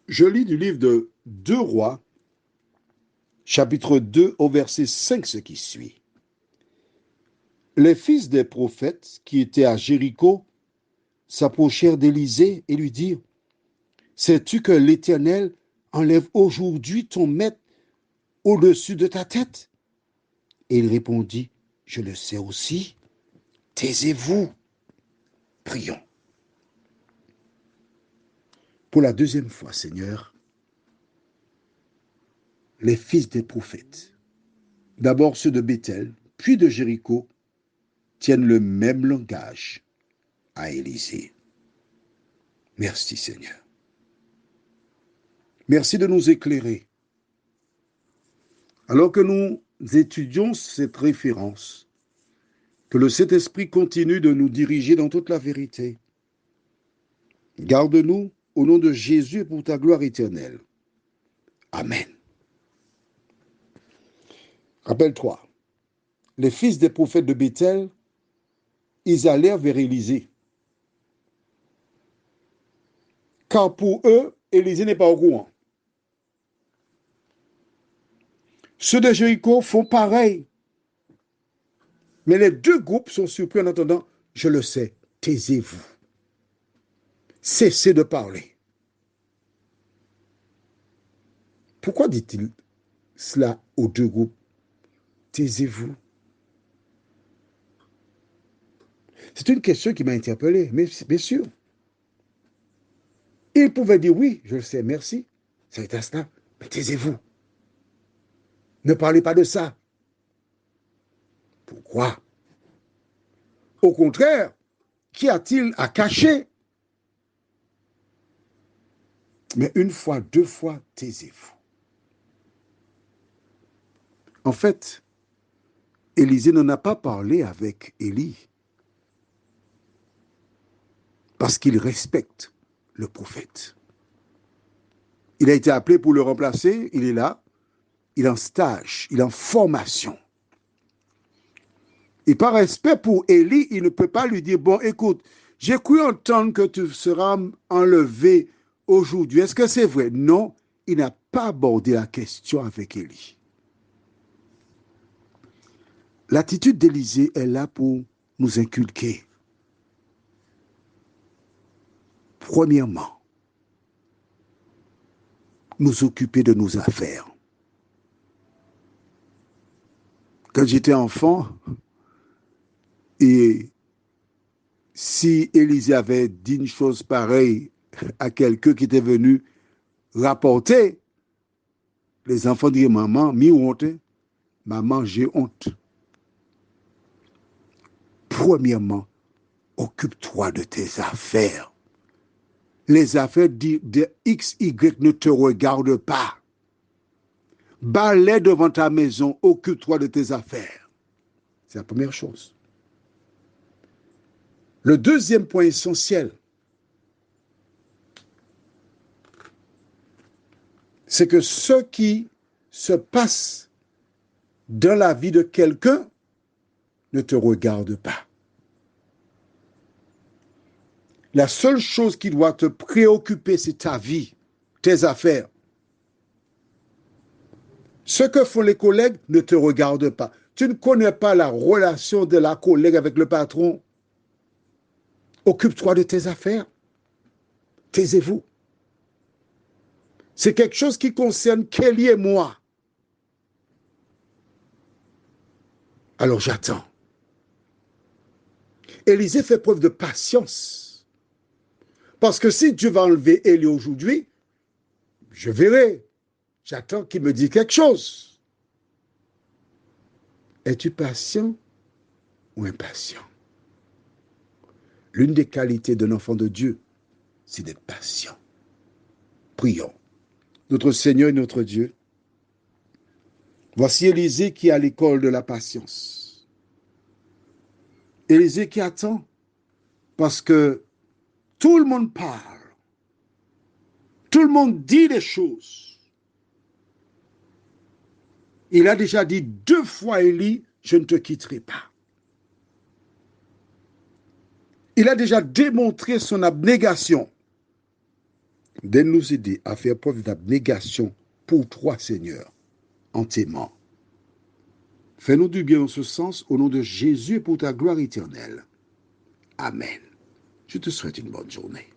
Je lis du livre de 2 Rois, chapitre 2, au verset 5, ce qui suit. Les fils des prophètes qui étaient à Jéricho s'approchèrent d'Élisée et lui dirent, sais-tu que l'Éternel enlève aujourd'hui ton maître au-dessus de ta tête? Et il répondit, je le sais aussi. Taisez-vous, prions. Pour la deuxième fois, Seigneur, les fils des prophètes, d'abord ceux de Béthel, puis de Jéricho, tiennent le même langage à Élisée. Merci, Seigneur. Merci de nous éclairer. Alors que nous étudions cette référence, que le Saint-Esprit continue de nous diriger dans toute la vérité. Garde-nous au nom de Jésus et pour ta gloire éternelle. Amen. Rappelle-toi, les fils des prophètes de Béthel, ils allèrent vers Élisée. Car pour eux, Élisée n'est pas au courant. Ceux de Jéricho font pareil. Mais les deux groupes sont surpris en entendant, je le sais, taisez-vous. Cessez de parler. Pourquoi dit-il cela aux deux groupes? Taisez-vous. C'est une question qui m'a interpellé, mais bien sûr. Il pouvait dire oui, je le sais, merci. C'est à cela. Mais taisez-vous. Ne parlez pas de ça. Pourquoi? Au contraire, qu'y a-t-il à cacher? Mais une fois, deux fois, taisez-vous. En fait, Élisée n'en a pas parlé avec Élie parce qu'il respecte le prophète. Il a été appelé pour le remplacer, il est là, il est en stage, il est en formation. Et par respect pour Élie, il ne peut pas lui dire, bon, écoute, j'ai cru entendre que tu seras enlevé aujourd'hui. Est-ce que c'est vrai? Non, il n'a pas abordé la question avec Élie. L'attitude d'Élisée est là pour nous inculquer. Premièrement, nous occuper de nos affaires. Quand j'étais enfant, et si Élisée avait dit une chose pareille à quelqu'un qui était venu rapporter, les enfants diraient, maman, mi honte, maman, j'ai honte. Premièrement, occupe-toi de tes affaires. Les affaires de X, Y ne te regardent pas. Balaie devant ta maison, occupe-toi de tes affaires. C'est la première chose. Le deuxième point essentiel, c'est que ce qui se passe dans la vie de quelqu'un ne te regarde pas. La seule chose qui doit te préoccuper, c'est ta vie, tes affaires. Ce que font les collègues ne te regarde pas. Tu ne connais pas la relation de la collègue avec le patron. Occupe-toi de tes affaires. Taisez-vous. C'est quelque chose qui concerne Kelly et moi. Alors j'attends. Élisée fait preuve de patience. Parce que si Dieu va enlever Élie aujourd'hui, je verrai. J'attends qu'il me dise quelque chose. Es-tu patient ou impatient? L'une des qualités d'un enfant de Dieu, c'est d'être patient. Prions. Notre Seigneur et notre Dieu, voici Élisée qui est à l'école de la patience. Élisée qui attend parce que tout le monde parle. Tout le monde dit des choses. Il a déjà dit 2 fois à Élie, je ne te quitterai pas. Il a déjà démontré son abnégation. de nous aider à faire preuve d'abnégation pour toi, Seigneur, en t'aimant. Fais-nous du bien en ce sens, au nom de Jésus, pour ta gloire éternelle. Amen. Je te souhaite une bonne journée.